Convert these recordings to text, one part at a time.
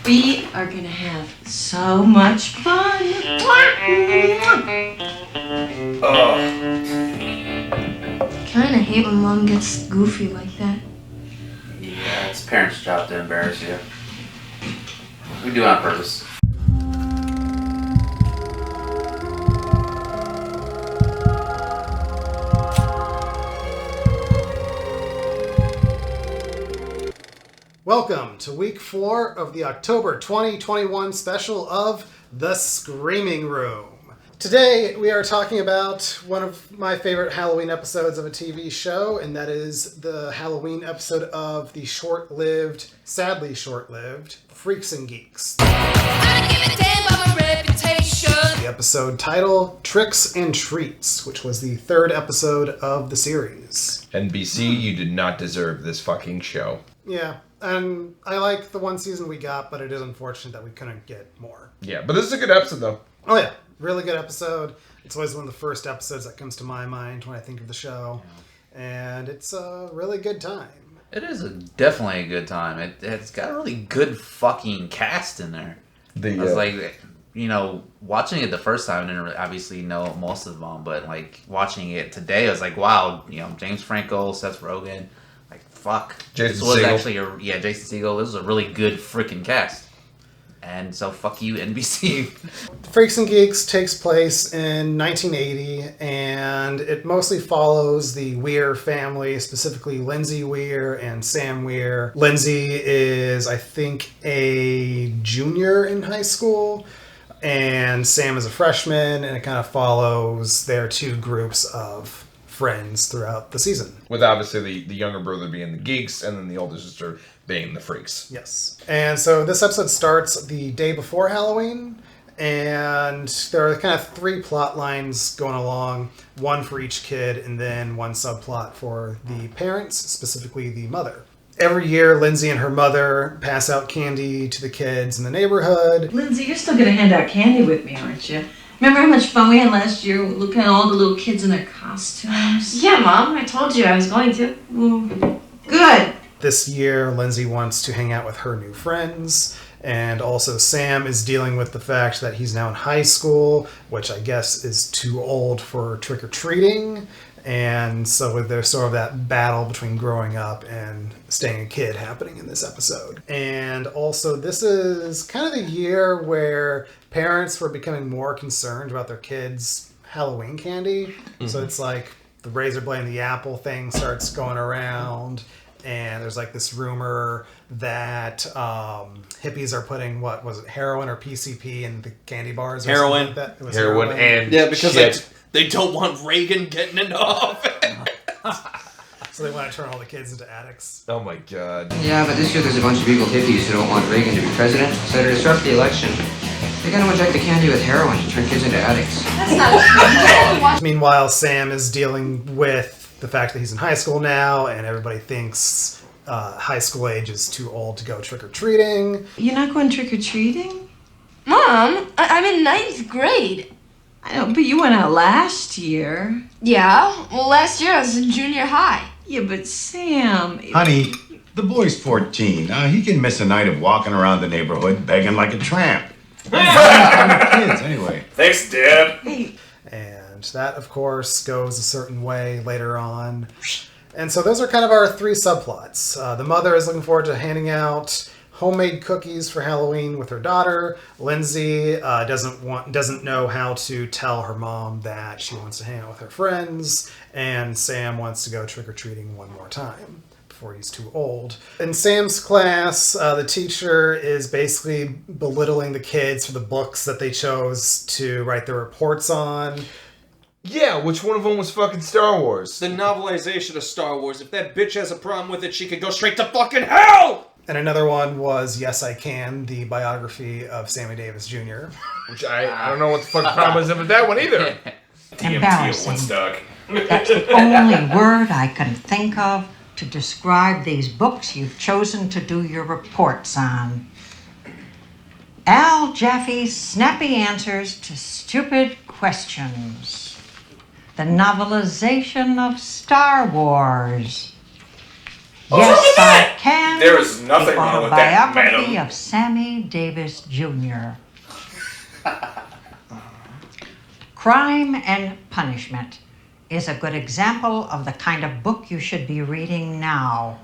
We are gonna have so much fun. Kinda hate when Mom gets goofy like that. Yeah, it's parents' job to embarrass you. We do it on purpose. Welcome to week 4 of the October 2021 special of The Screaming Room. Today we are talking about one of my favorite Halloween episodes of a TV show, and that is the Halloween episode of the sadly short-lived, Freaks and Geeks. The episode title, Tricks and Treats, which was the 3rd episode of the series. NBC, you did not deserve this fucking show. Yeah. And I like the one season we got, but it is unfortunate that we couldn't get more. Yeah, but this is a good episode, though. Oh, yeah. Really good episode. It's always one of the first episodes that comes to my mind when I think of the show. And it's a really good time. It is definitely a good time. It's got a really good fucking cast in there. I was like, watching it the first time, I didn't obviously know most of them, but like watching it today, I was like, wow, James Franco, Seth Rogen. Fuck. Jason this was Segel. Actually Jason Segel. This was a really good freaking cast. And so fuck you, NBC. Freaks and Geeks takes place in 1980, and it mostly follows the Weir family, specifically Lindsay Weir and Sam Weir. Lindsay is, I think, a junior in high school, and Sam is a freshman, and it kind of follows their two groups of friends throughout the season. With obviously the younger brother being the Geeks and then the older sister being the Freaks. Yes. And so this episode starts the day before Halloween, and there are kind of 3 plot lines going along, one for each kid and then one subplot for the parents, specifically the mother. Every year, Lindsay and her mother pass out candy to the kids in the neighborhood. Lindsay, you're still gonna hand out candy with me, aren't you? Remember how much fun we had last year looking at all the little kids in their costumes? Yeah, Mom, I told you I was going to. Good. This year, Lindsay wants to hang out with her new friends, and also Sam is dealing with the fact that he's now in high school, which I guess is too old for trick-or-treating, and so there's sort of that battle between growing up and staying a kid happening in this episode. And also, this is kind of the year where parents were becoming more concerned about their kids' Halloween candy. Mm-hmm. So it's like the razor blade and the apple thing starts going around, and there's like this rumor that hippies are putting, what was it, heroin or PCP in the candy bars? Or heroin. Like that? It was heroin and yeah, because shit. They don't want Reagan getting into office. So they want to turn all the kids into addicts. Oh my god. Yeah, but this year there's a bunch of evil hippies who don't want Reagan to be president. So to disrupt the election, they're going to inject the candy with heroin to turn kids into addicts. That's not true. Meanwhile, Sam is dealing with the fact that he's in high school now, and everybody thinks high school age is too old to go trick-or-treating. You're not going trick-or-treating? Mom, I'm in 9th grade. I know, but you went out last year. Yeah, well, last year I was in junior high. Yeah, but Sam... Honey, the boy's 14. He can miss a night of walking around the neighborhood begging like a tramp. Kids, anyway. Thanks, Dad. Hey. And that, of course, goes a certain way later on. And so those are kind of our 3 subplots. The mother is looking forward to handing out homemade cookies for Halloween with her daughter. Lindsay doesn't know how to tell her mom that she wants to hang out with her friends, and Sam wants to go trick-or-treating one more time before he's too old. In Sam's class, the teacher is basically belittling the kids for the books that they chose to write their reports on. Yeah, which one of them was fucking Star Wars? The novelization of Star Wars. If that bitch has a problem with it, she could go straight to fucking hell! And another one was Yes, I Can, the biography of Sammy Davis Jr. Which I don't know what the fuck the problem is with that one either. Embarrassing. That's the only word I can think of to describe these books you've chosen to do your reports on. Al Jaffe's snappy answers to stupid questions. The novelization of Star Wars. Yes, I can. There is nothing wrong with that, Autobiography madam. of Sammy Davis Jr. Crime and Punishment is a good example of the kind of book you should be reading now.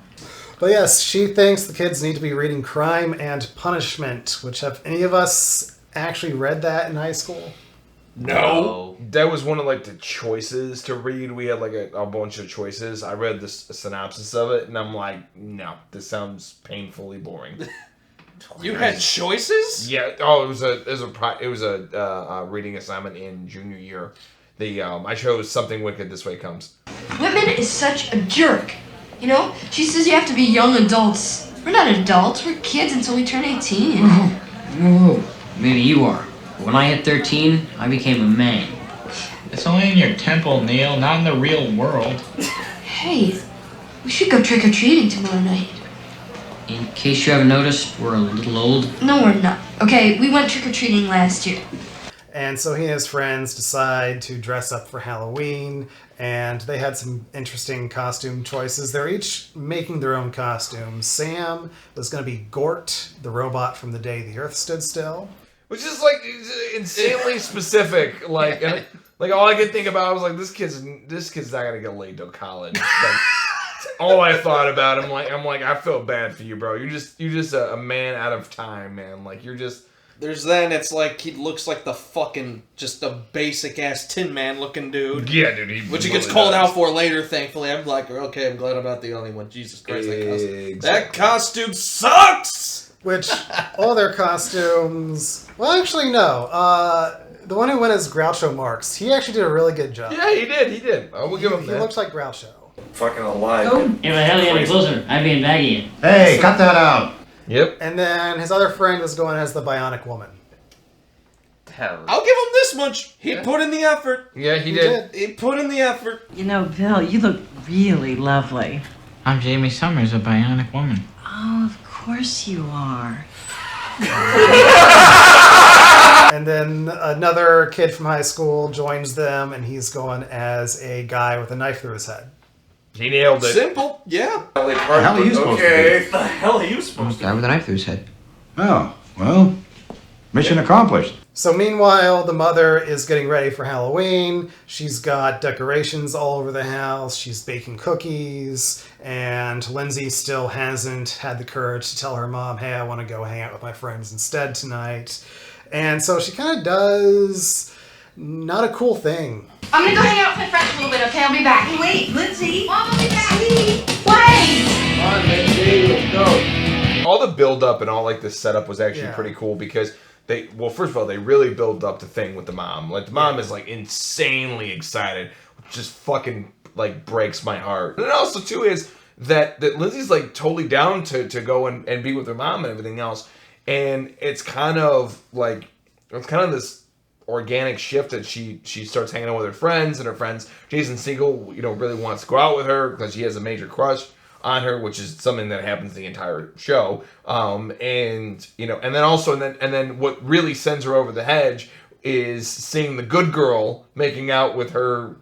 But yes, she thinks the kids need to be reading Crime and Punishment, which have any of us actually read that in high school? No. That was one of like the choices to read. We had like a bunch of choices. I read this synopsis of it and I'm like, no, this sounds painfully boring. You had choices? Yeah. Oh, it was a reading assignment in junior year. I chose Something Wicked This Way Comes. Whitman is such a jerk. You know, she says you have to be young adults. We're not adults, we're kids until we turn 18. Whoa, maybe you are. But when I hit 13, I became a man. It's only in your temple, Neil, not in the real world. Hey, we should go trick-or-treating tomorrow night. In case you haven't noticed, we're a little old. No, we're not. Okay, we went trick-or-treating last year. And so he and his friends decide to dress up for Halloween, and they had some interesting costume choices. They're each making their own costumes. Sam was going to be Gort, the robot from the day the Earth stood still. Which is like insanely specific. Like all I could think about was like this kid's not gonna get laid till college. Like, all I thought about. I'm like I feel bad for you, bro. You're just a man out of time, man. Like you're just. There's then it's like he looks like the fucking just a basic ass Tin Man looking dude. Yeah, dude. Which he gets called out for later. Thankfully, I'm like, okay, I'm glad I'm not the only one. Jesus Christ, that costume sucks. Which all their costumes. Well, actually, no. The one who went as Groucho Marx, he actually did a really good job. Yeah, he did. I will give him that. He looks like Groucho. Fucking alive. If I held you any closer, I'd be in baggy. Hey, cut that out. Yep. And then his other friend was going as the Bionic Woman. Hell. I'll give him this much. He put in the effort. Yeah, he did. He put in the effort. You know, Bill, you look really lovely. I'm Jamie Summers, a bionic woman. Oh, of course you are. And then another kid from high school joins them, and he's going as a guy with a knife through his head. He nailed it. Simple, yeah. What the hell are you supposed to be? The hell are you supposed to be? Guy with a knife through his head. Oh, well, mission accomplished. So meanwhile, the mother is getting ready for Halloween. She's got decorations all over the house. She's baking cookies. And Lindsay still hasn't had the courage to tell her mom, hey, I want to go hang out with my friends instead tonight. And so she kind of does not a cool thing. I'm gonna go hang out with my friends a little bit, okay? I'll be back. Hey, wait, Lindsay. Mom, I'll be back. Wait! Come on, Lindsay, let's go. All the build up and all like the setup was actually pretty cool because first of all, they really build up the thing with the mom. Like the mom is like insanely excited, which just fucking like breaks my heart. And it also too is that Lindsay's like totally down to go and be with her mom and everything else. And it's kind of this organic shift that she starts hanging out with her friends, and her friends, Jason Segel, really wants to go out with her because he has a major crush on her, which is something that happens the entire show. And then what really sends her over the hedge is seeing the good girl making out with her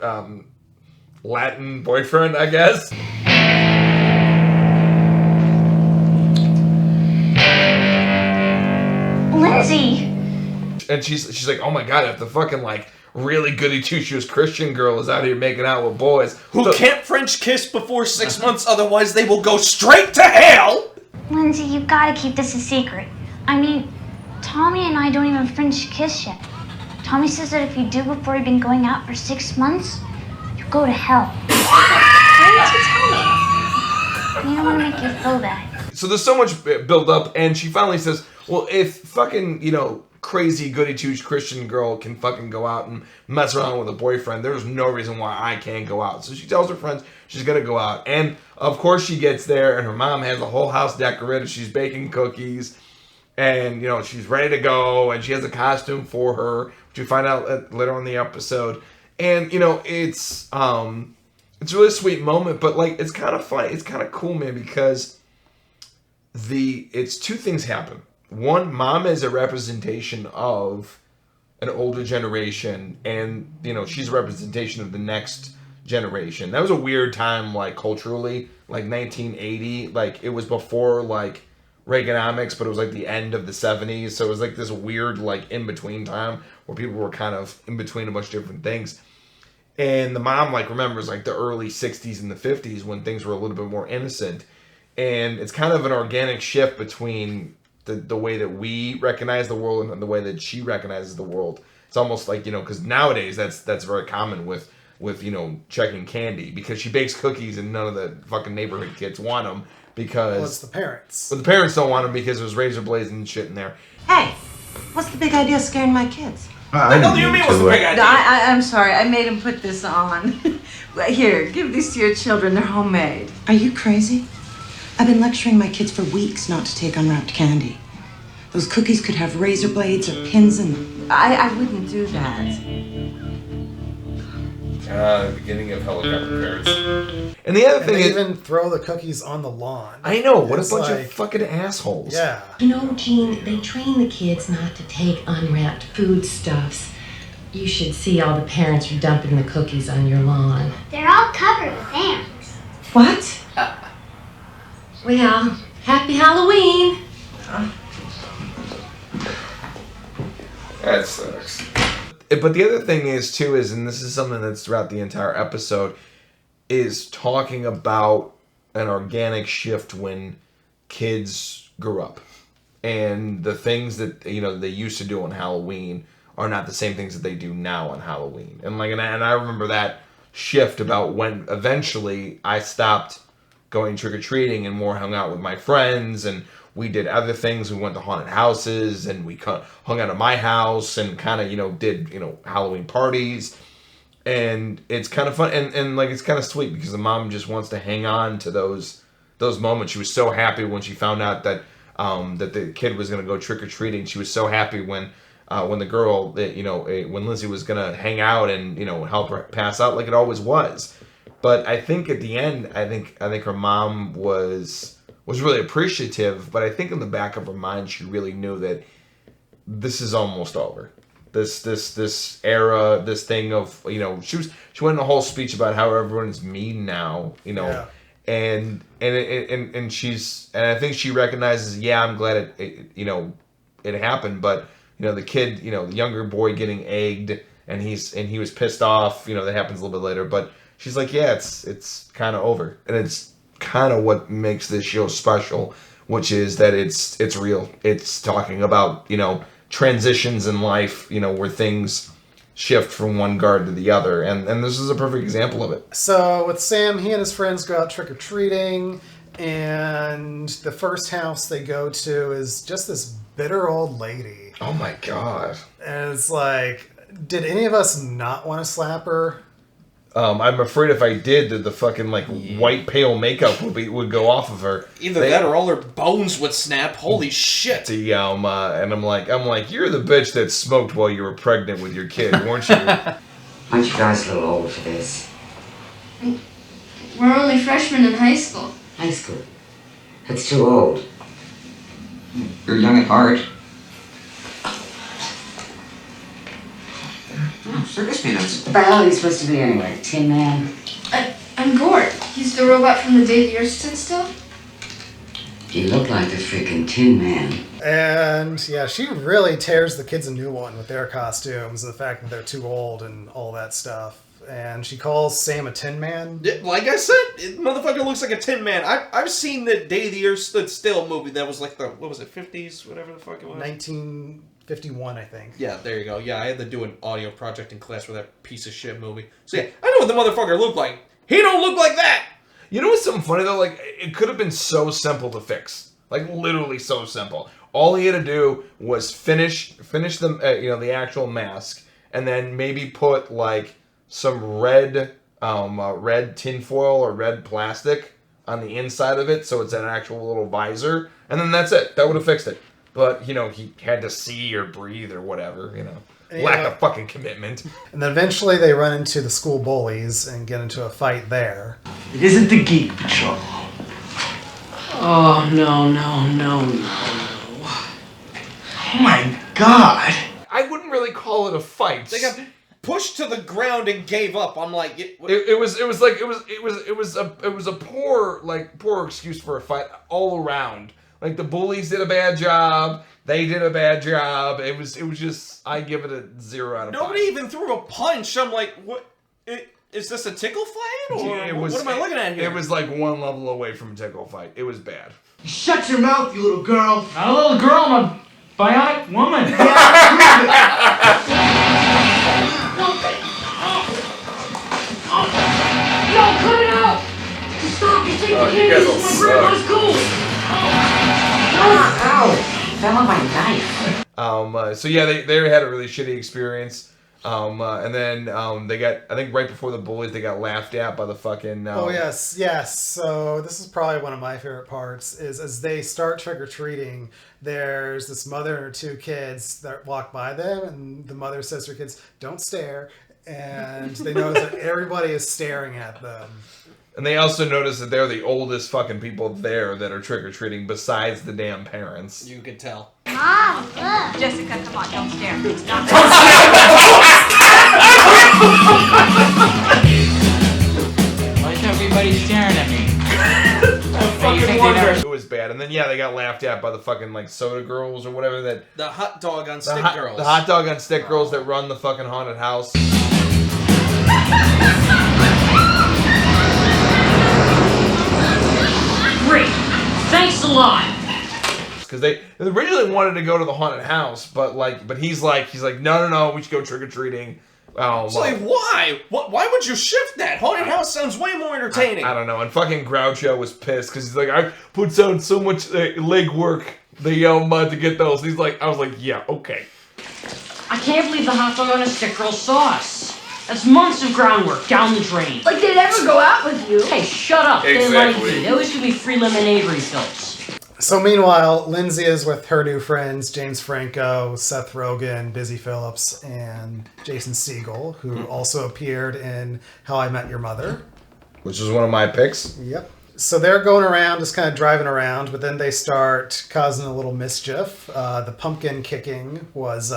Latin boyfriend, I guess. Lindsay! And she's like, oh my god, if the fucking really goody two-shoes Christian girl is out here making out with boys who can't French kiss before 6 months, otherwise they will go straight to hell. Lindsay, you've got to keep this a secret. I mean, Tommy and I don't even French kiss yet. Tommy says that if you do before you've been going out for 6 months, you go to hell. Why didn't you tell me? You don't want to make you feel bad. So there's so much build up, and she finally says, well, if fucking, crazy goody two-shoes Christian girl can fucking go out and mess around with a boyfriend, there's no reason why I can't go out. So she tells her friends she's gonna go out, and of course she gets there, and her mom has the whole house decorated. She's baking cookies, and she's ready to go, and she has a costume for her, which we find out later on in the episode. And it's a really sweet moment, but it's kind of funny. It's kind of cool, man, because it's two things happen. One, mom is a representation of an older generation, and she's a representation of the next generation. That was a weird time, like, culturally. Like, 1980, like, it was before, like, Reaganomics, but it was, like, the end of the 70s. So it was, like, this weird, like, in-between time where people were kind of in between a bunch of different things. And the mom, like, remembers, like, the early 60s and the 50s when things were a little bit more innocent. And it's kind of an organic shift between the way that we recognize the world and the way that she recognizes the world. It's almost like, you know, because nowadays that's very common with, you know, checking candy. Because she bakes cookies and none of the fucking neighborhood kids want them because... Well, it's the parents. But the parents don't want them because there's razor blades and shit in there. Hey, what's the big idea of scaring my kids? What the hell do you mean what's the big idea? No, I'm sorry. I made him put this on. Here, give these to your children. They're homemade. Are you crazy? I've been lecturing my kids for weeks not to take unwrapped candy. Those cookies could have razor blades or pins and... I wouldn't do that. The beginning of Helicopter Parents. And the other thing they is... even throw the cookies on the lawn. I know, what It's a bunch like- of fucking assholes. Yeah. You know, Gene, they train the kids not to take unwrapped foodstuffs. You should see all the parents are dumping the cookies on your lawn. They're all covered with ants. What? Well, happy Halloween. That sucks. But the other thing is, too, is, and this is something that's throughout the entire episode, is talking about an organic shift when kids grew up. And the things that, you know, they used to do on Halloween are not the same things that they do now on Halloween. And like, and I remember that shift about when eventually I stopped going trick-or-treating and more hung out with my friends, and we did other things. We went to haunted houses, and we hung out at my house and kind of, you know, did, you know, Halloween parties. And it's kind of fun, and like, it's kind of sweet because the mom just wants to hang on to those moments. She was so happy when she found out that that the kid was going to go trick-or-treating. She was so happy when the girl, you know, when Lindsay was going to hang out and, you know, help her pass out like it always was. But I think at the end, I think her mom was really appreciative, but I think in the back of her mind, she really knew that this is almost over. This era, this thing of, you know, she went in a whole speech about how everyone's mean now, you know, Yeah. and I think she recognizes, yeah, I'm glad it you know, it happened, but, you know, the kid, you know, the younger boy getting egged, and he was pissed off, you know, that happens a little bit later, but she's like, yeah, it's kind of over, and it's kind of what makes this show special, which is that it's real. It's talking about, you know, transitions in life, you know, where things shift from one guard to the other, and this is a perfect example of it. So with Sam, he and his friends go out trick-or-treating, and the first house they go to is just this bitter old lady. Oh my god. And it's like, did any of us not want to slap her? I'm afraid if I did, that the fucking like white pale makeup would go off of her. Either that or all her bones would snap. Holy shit! Yeah, and I'm like, you're the bitch that smoked while you were pregnant with your kid, weren't you? Aren't you guys a little old for this? We're only freshmen in high school. High school? That's too old. You're young at heart. Oh, circus peanuts. What the hell are you supposed to be anyway? Tin Man? I'm Gord. He's the robot from the day the Earth stood still. You look like the freaking Tin Man. And yeah, she really tears the kids a new one with their costumes and the fact that they're too old and all that stuff. And she calls Sam a Tin Man. Like I said, motherfucker looks like a Tin Man. I've seen the Day the Earth Stood Still movie that was like the, what was it, 50s, whatever the fuck it was? 1951, I think. Yeah, there you go. Yeah, I had to do an audio project in class for that piece of shit movie. So yeah, I know what the motherfucker looked like. He don't look like that! You know what's something funny though? Like, it could have been so simple to fix. Like, literally so simple. All he had to do was finish the, you know, the actual mask, and then maybe put, like, some red tinfoil or red plastic on the inside of it, so it's an actual little visor, and then that's it. That would have fixed it. But, you know, he had to see or breathe or whatever, you know. Lack of fucking commitment. And then eventually they run into the school bullies and get into a fight there. It isn't the Geek Patrol. Oh, no. Oh my god. I wouldn't really call it a fight. They got pushed to the ground and gave up. I'm like, it was a poor excuse for a fight all around. Like the bullies did a bad job, they did a bad job. It was just, I give it a 0 out of 5. Nobody even threw a punch. I'm like, what? Is this a tickle fight or what am I looking at here? It was like one level away from a tickle fight. It was bad. Shut your mouth, you little girl. Not a little girl, I'm a bionic woman. Yo, cut it out! Stop! You think the candy is my grandma's gold! Ow! Fell on my knife. So yeah, they had a really shitty experience. And then they got, I think right before the bullies, they got laughed at by the fucking... Oh, yes. So this is probably one of my favorite parts, is as they start trick-or-treating, there's this mother and her 2 kids that walk by them, and the mother says to her kids, don't stare. And they notice that everybody is staring at them. And they also notice that they're the oldest fucking people there that are trick-or-treating besides the damn parents. You could tell. Mom, look! Jessica, come on, don't stare. Stop. Why is everybody staring at me? It was bad. And then, yeah, they got laughed at by the fucking, like, soda girls or whatever that... The hot dog on stick girls. The hot dog on stick girls that run the fucking haunted house. Great. Thanks a lot. Because they originally wanted to go to the haunted house, but he's like, no, we should go trick-or-treating. It's like, why? Why would you shift that? Haunted house sounds way more entertaining. I don't know. And fucking Groucho was pissed because he's like, I put down so much leg work to get those. He's like, I was like, yeah, okay. I can't believe the hot dog on a stick girl sauce. That's months of groundwork down the drain. Like they'd ever go out with you. Hey, shut up. Exactly. They like me. They always give me free lemonade refills. So meanwhile, Lindsay is with her new friends, James Franco, Seth Rogen, Busy Phillips, and Jason Segel, who also appeared in How I Met Your Mother. Which is one of my picks. Yep. So they're going around, just kind of driving around, but then they start causing a little mischief. The pumpkin kicking was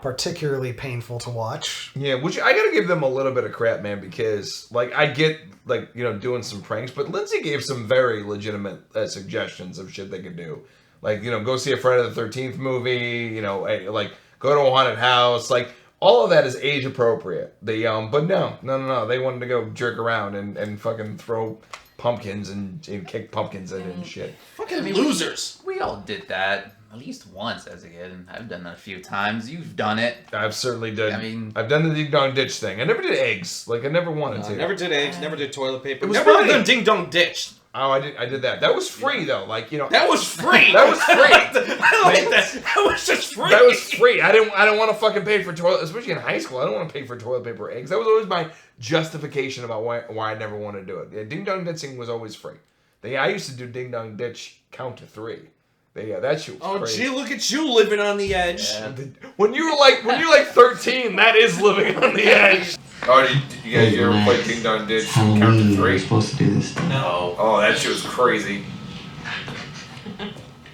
particularly painful to watch. Yeah, which I gotta give them a little bit of crap, man, because, like, I get, like, you know, doing some pranks, but Lindsay gave some very legitimate suggestions of shit they could do. Like, you know, go see a Friday the 13th movie, you know, like, go to a haunted house, like, all of that is age appropriate. They, but no, they wanted to go jerk around and fucking throw pumpkins and kick pumpkins in and shit. Fucking losers. We all did that at least once as a kid. I've done that a few times. You've done it. I've certainly done. I mean, I've done the ding dong ditch thing. I never did eggs. Like I never wanted to. Never did eggs. Never did toilet paper. It was never funny. done ding dong ditch. Oh, I did that. That was free though. Like, you know, that was free. That was free. I like that. That was just free. That was free. I didn't want to fucking pay for toilet, especially in high school. I don't want to pay for toilet paper or eggs. That was always my justification about why I never wanted to do it. Yeah, ding dong ditching was always free. I used to do ding dong ditch count to 3. Yeah, that shit was crazy. Gee, look at you living on the edge. Yeah. When you're like 13, that is living on the edge. Oh, you guys ever play ding dong ditch count to 3? We're supposed to do this. No. Oh, that shit was crazy.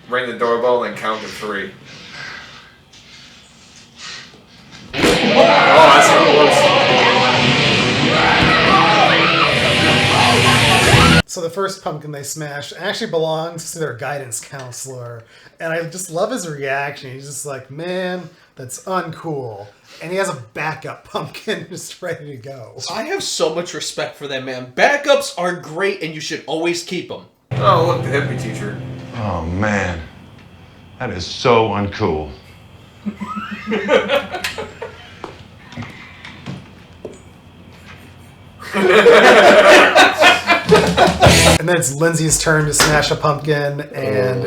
Ring the doorbell and then count to 3. Oh, that's how it works. So the first pumpkin they smashed actually belongs to their guidance counselor. And I just love his reaction. He's just like, man, that's uncool. And he has a backup pumpkin just ready to go. I have so much respect for that man. Backups are great and you should always keep them. Oh, look, the hippie teacher. Oh, man. That is so uncool. And then it's Lindsay's turn to smash a pumpkin, and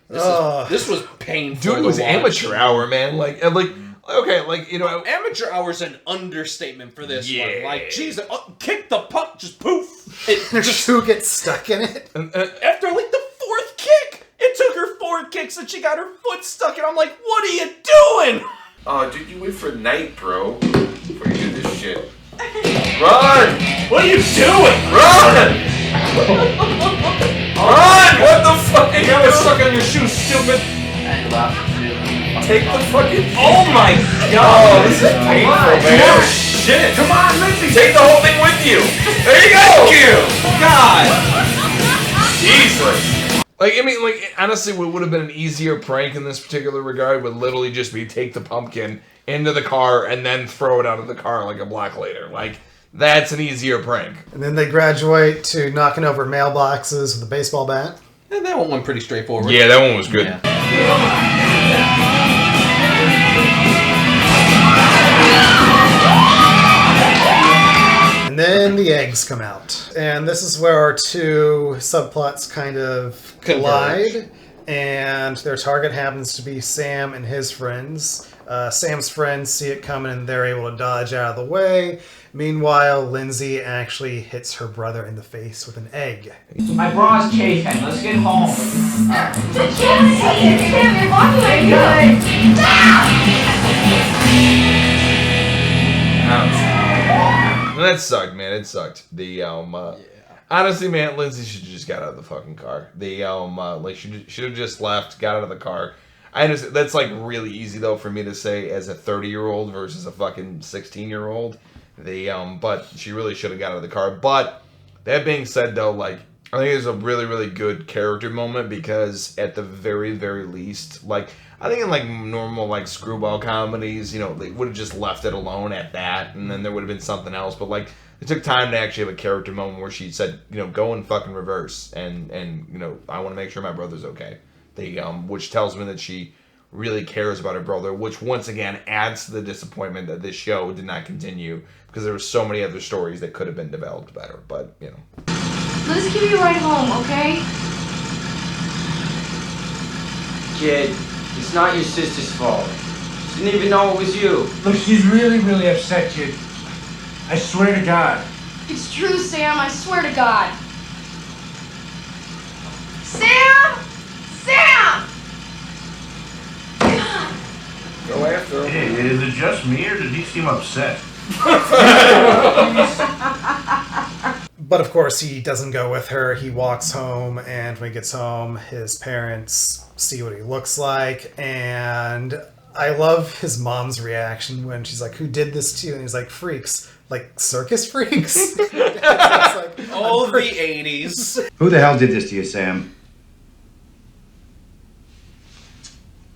this was painful. Dude, it was amateur hour, man. Okay, like, you know, amateur hour is an understatement for this one. Like, Jesus, kick the puck, just poof. It just who gets stuck in it. After like the 4th kick, it took her 4 kicks and she got her foot stuck, and I'm like, what are you doing? Oh, dude, you wait for night, bro, before you do this shit. Run! What are you doing? Run! Run! What the fuck? You got stuck on your shoe, stupid. Take the fucking. Oh my god! Oh, this is painful, man. Oh shit! Come on, Lindsay! Take the whole thing with you. There you go. Thank you. God. Jesus. Like, I mean, like, honestly, what would have been an easier prank in this particular regard would literally just be take the pumpkin into the car and then throw it out of the car like a block later. Like, that's an easier prank. And then they graduate to knocking over mailboxes with a baseball bat. And that one went pretty straightforward. Yeah, that one was good. Yeah. And then the eggs come out. And this is where our two subplots kind of collide. And their target happens to be Sam and his friends. Sam's friends see it coming and they're able to dodge out of the way. Meanwhile, Lindsay actually hits her brother in the face with an egg. My bra's chafing. Let's get home. The kids see it! Sam, you're walking like That sucked, man. It sucked. The honestly, man, Lindsay should have just got out of the fucking car. The like she should have just left, got out of the car. I understand that's like really easy though for me to say as a 30-year-old versus a fucking 16-year-old. But she really should have got out of the car. But that being said, though, like I think it's a really, really good character moment because at the very, very least, like I think in like normal like screwball comedies, you know, they would have just left it alone at that, and then there would have been something else. But like it took time to actually have a character moment where she said, you know, go in fucking reverse, and you know, I want to make sure my brother's okay. Which tells me that she really cares about her brother, which once again adds to the disappointment that this show did not continue because there were so many other stories that could have been developed better. But you know, Let's give you a ride home, okay? Kid, it's not your sister's fault. She didn't even know it was you. Look, she's really, really upset, kid. I swear to God. It's true, Sam. I swear to God. Sam! Sam! go after him. Hey, is it just me or did he seem upset? But of course, he doesn't go with her. He walks home, and when he gets home, his parents see what he looks like. And I love his mom's reaction when she's like, "Who did this to you?" And he's like, "Freaks." Like, circus freaks? Like, oh, the 80s. Who the hell did this to you, Sam?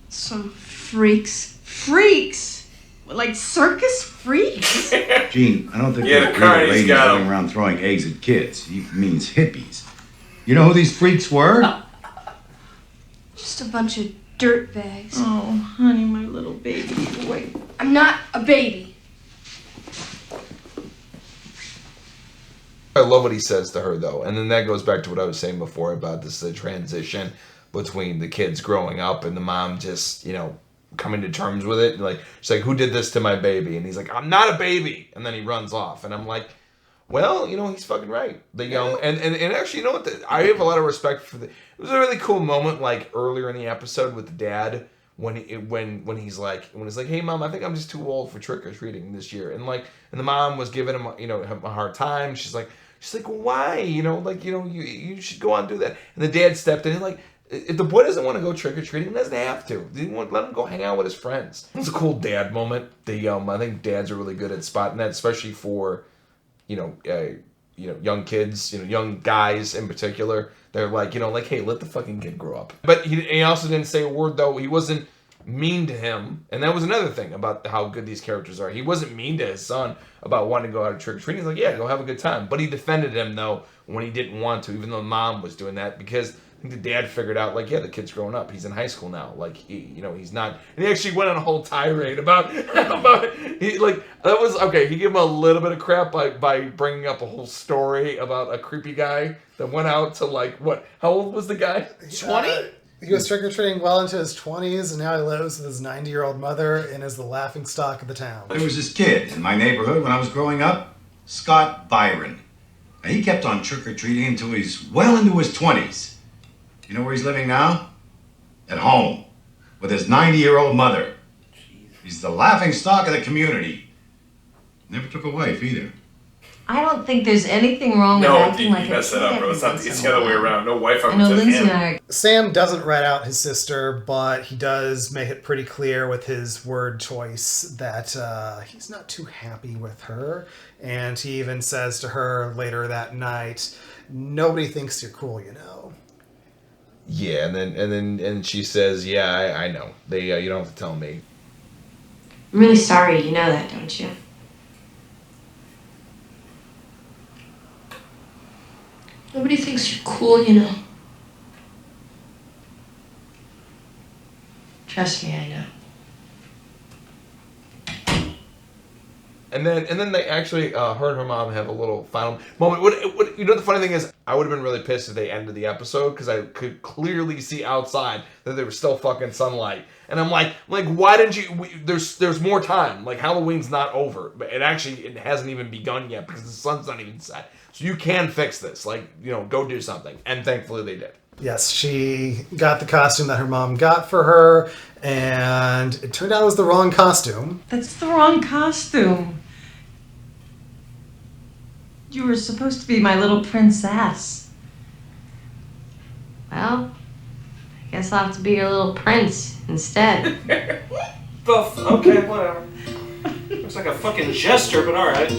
Some freaks. Freaks? Like circus freaks? Gene, I don't think Yeah, we're the real Carney's ladies got 'em. running around throwing eggs at kids. He means hippies. You know who these freaks were? Just a bunch of dirt bags. Oh, honey, my little baby. Wait. I'm not a baby. I love what he says to her though, and then that goes back to what I was saying before about this the transition between the kids growing up and the mom just, you know, coming to terms with it. Like she's like, "Who did this to my baby?" And he's like, "I'm not a baby," and then he runs off, and I'm like, well, you know, he's fucking right. And actually, you know what? I have a lot of respect for the. It was a really cool moment, like earlier in the episode with the dad when he's like, "Hey, Mom, I think I'm just too old for trick or treating this year," and the mom was giving him, you know, a hard time. She's like, well, why? You know, like, you know, you should go on and do that. And the dad stepped in and like, if the boy doesn't want to go trick or treating, he doesn't have to. Let him go hang out with his friends. It was a cool dad moment. I think dads are really good at spotting that, especially for, you know, young kids, you know, young guys in particular. They're like, you know, like, hey, let the fucking kid grow up. But he also didn't say a word though. He wasn't mean to him, and that was another thing about how good these characters are. He wasn't mean to his son about wanting to go out of trick or treating. He's like, yeah, go have a good time. But he defended him though when he didn't want to, even though mom was doing that, because I think the dad figured out, like, yeah, the kid's growing up. He's in high school now. Like, you know, he's not. And he actually went on a whole tirade about he, like, that was okay. He gave him a little bit of crap by bringing up a whole story about a creepy guy that went out to, like, what? How old was the guy? 20. He was trick-or-treating well into his 20s, and now he lives with his 90-year-old mother and is the laughing stock of the town. There was this kid in my neighborhood when I was growing up, Scott Byron. Now, he kept on trick-or-treating until he's well into his 20s. You know where he's living now? At home, with his 90-year-old mother. He's the laughing stock of the community. Never took a wife either. I don't think there's anything wrong with acting like a messed kid that up, bro. every once It's in the a other way while. around. No wife I ever know took Lindsay him. and I. Sam doesn't rat out his sister, but he does make it pretty clear with his word choice that he's not too happy with her. And he even says to her later that night, "Nobody thinks you're cool, you know." Yeah, and she says, "Yeah, I know. They you don't have to tell me." I'm really sorry, you know that, don't you? Nobody thinks you're cool, you know. Trust me, I know. And then they actually, her and her mom have a little final moment. What you know, the funny thing is, I would have been really pissed if they ended the episode because I could clearly see outside that there was still fucking sunlight. And I'm like, why didn't you? There's more time. Like Halloween's not over, but it hasn't even begun yet because the sun's not even set. So you can fix this. Like, you know, go do something. And thankfully they did. Yes, she got the costume that her mom got for her, and it turned out it was the wrong costume. That's the wrong costume. You were supposed to be my little princess. Well, I guess I'll have to be your little prince instead. Okay, whatever. Looks like a fucking jester, but alright.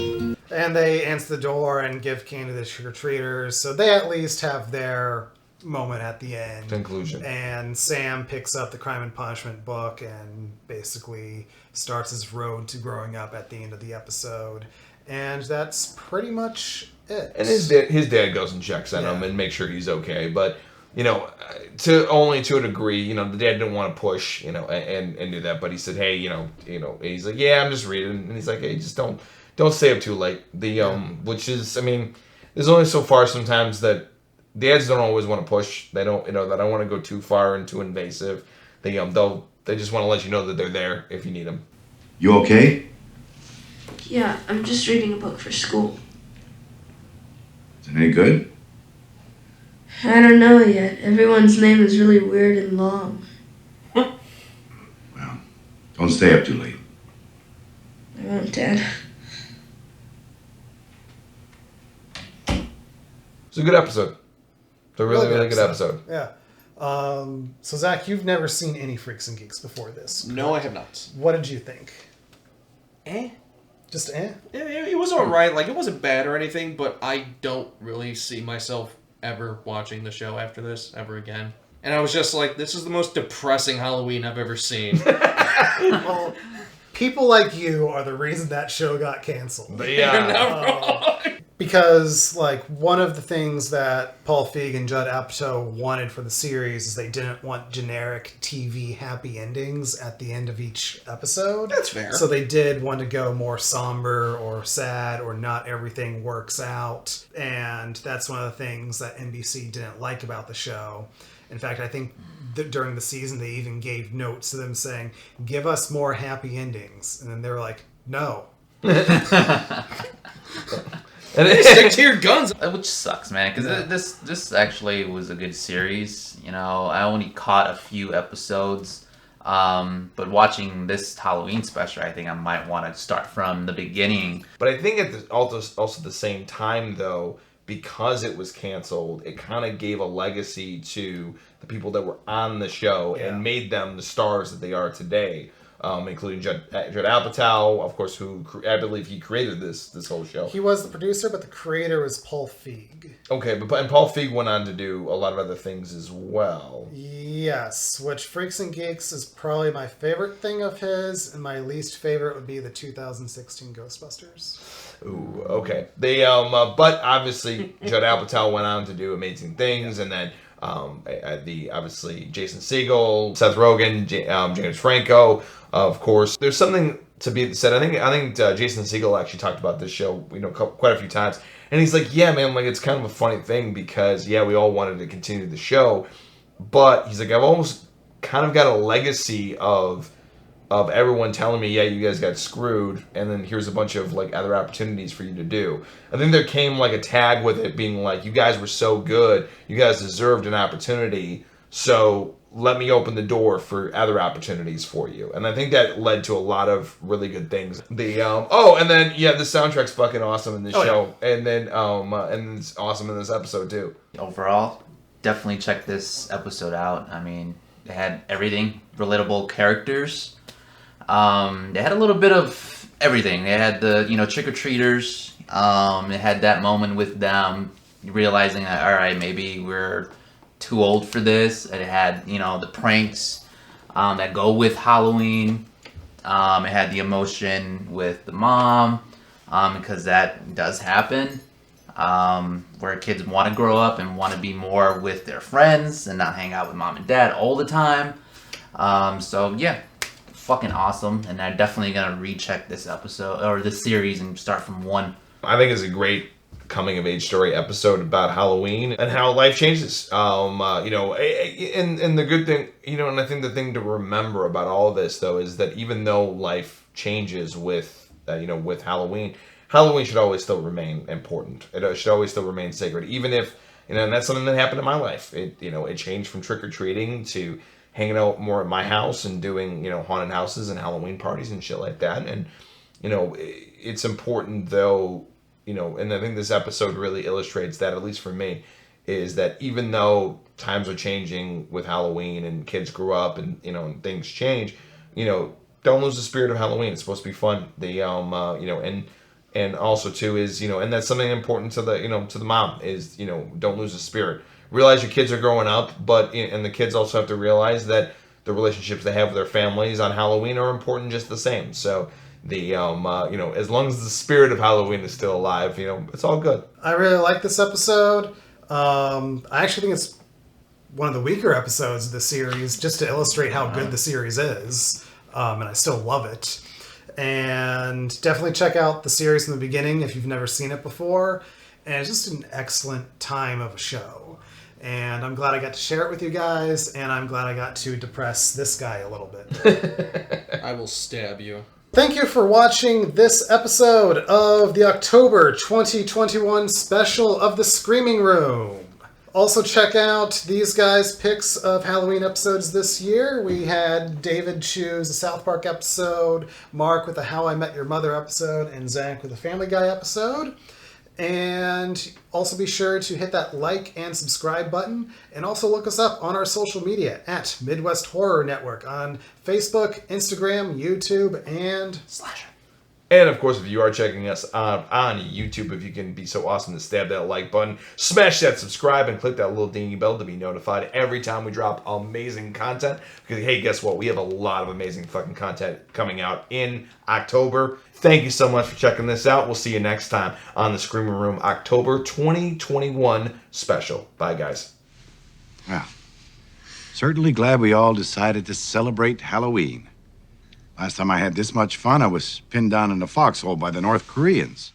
And they answer the door and give candy to the trick-or-treaters, so they at least have their moment at the end. Conclusion. And Sam picks up the Crime and Punishment book and basically starts his road to growing up at the end of the episode. And that's pretty much it. And his dad goes and checks on him and makes sure he's okay. But, you know, to a degree, you know, the dad didn't want to push, you know, and do that. But he said, hey, you know, he's like, yeah, I'm just reading. And he's like, hey, just don't stay up too late. Which is, I mean, there's only so far sometimes that dads don't always want to push. They don't, you know, they don't want to go too far and too invasive. They just want to let you know that they're there if you need them. You okay? Yeah, I'm just reading a book for school. Is it any good? I don't know yet. Everyone's name is really weird and long. Don't stay up too late. I won't, Dad. It's a good episode. It's a really, really good episode. Yeah. So, Zach, you've never seen any Freaks and Geeks before this. No, I have not. What did you think? Just It was alright. Like, it wasn't bad or anything, but I don't really see myself ever watching the show after this ever again. And I was just like, this is the most depressing Halloween I've ever seen. Well, people like you are the reason that show got canceled. You're not wrong. Because, like, one of the things that Paul Feig and Judd Apatow wanted for the series is they didn't want generic TV happy endings at the end of each episode. That's fair. So they did want to go more somber or sad or not everything works out. And that's one of the things that NBC didn't like about the show. In fact, I think during the season they even gave notes to them saying, give us more happy endings. And then they were like, no. And stick to your guns, which sucks, man. Because this actually was a good series. You know, I only caught a few episodes, but watching this Halloween special, I think I might want to start from the beginning. But I think at also the same time, though, because it was canceled, it kind of gave a legacy to the people that were on the show and made them the stars that they are today. Including Judd Apatow, of course, who I believe he created this whole show. He was the producer, but the creator was Paul Feig. Okay, and Paul Feig went on to do a lot of other things as well. Yes, which Freaks and Geeks is probably my favorite thing of his, and my least favorite would be the 2016 Ghostbusters. Ooh, okay. They but obviously Judd Apatow went on to do amazing things, and then obviously Jason Segel, Seth Rogen, James Franco. Of course, there's something to be said. I think Jason Segel actually talked about this show, quite a few times, and he's like, "Yeah, man, like it's kind of a funny thing because we all wanted to continue the show, but he's like, I've almost kind of got a legacy of everyone telling me, yeah, you guys got screwed, and then here's a bunch of like other opportunities for you to do." I think there came like a tag with it being like, you guys were so good, you guys deserved an opportunity, so let me open the door for other opportunities for you. And I think that led to a lot of really good things. The and then the soundtrack's fucking awesome in this show. Yeah. And then and it's awesome in this episode too. Overall, definitely check this episode out. I mean, it had everything, relatable characters. They had a little bit of everything. They had the, trick-or-treaters. It had that moment with them realizing that, all right, maybe we're too old for this. It had, the pranks that go with Halloween. It had the emotion with the mom, because that does happen, where kids want to grow up and want to be more with their friends and not hang out with mom and dad all the time. So yeah, fucking awesome. And I'm definitely gonna recheck this episode or this series and start from 1. I think it's a great coming of age story episode about Halloween and how life changes. And the good thing, and I think the thing to remember about all of this though is that even though life changes with with Halloween should always still remain important. It should always still remain sacred, even if and that's something that happened in my life. It changed from trick or treating to hanging out more at my house and doing haunted houses and Halloween parties and shit like that. And it's important though. And I think this episode really illustrates that, at least for me, is that even though times are changing with Halloween and kids grew up and, and things change, don't lose the spirit of Halloween. It's supposed to be fun. And also too is, and that's something important to the, to the mom is, don't lose the spirit. Realize your kids are growing up, and the kids also have to realize that the relationships they have with their families on Halloween are important just the same. So, as long as the spirit of Halloween is still alive, it's all good. I really like this episode. I actually think it's one of the weaker episodes of the series, just to illustrate how good the series is. And I still love it. And definitely check out the series from the beginning if you've never seen it before. And it's just an excellent time of a show. And I'm glad I got to share it with you guys, and I'm glad I got to depress this guy a little bit. I will stab you. Thank you for watching this episode of the October 2021 special of The Screaming Room. Also check out these guys' picks of Halloween episodes this year. We had David choose a South Park episode, Mark with a How I Met Your Mother episode, and Zach with a Family Guy episode. And also be sure to hit that like and subscribe button, and also look us up on our social media at Midwest Horror Network on Facebook, Instagram, YouTube, and Slasher. And of course, if you are checking us out on YouTube, if you can be so awesome to stab that like button, smash that subscribe, and click that little dingy bell to be notified every time we drop amazing content. Because hey, guess what? We have a lot of amazing fucking content coming out in October. Thank you so much for checking this out. We'll see you next time on the Screaming Room October 2021 special. Bye, guys. Well, certainly glad we all decided to celebrate Halloween. Last time I had this much fun, I was pinned down in a foxhole by the North Koreans.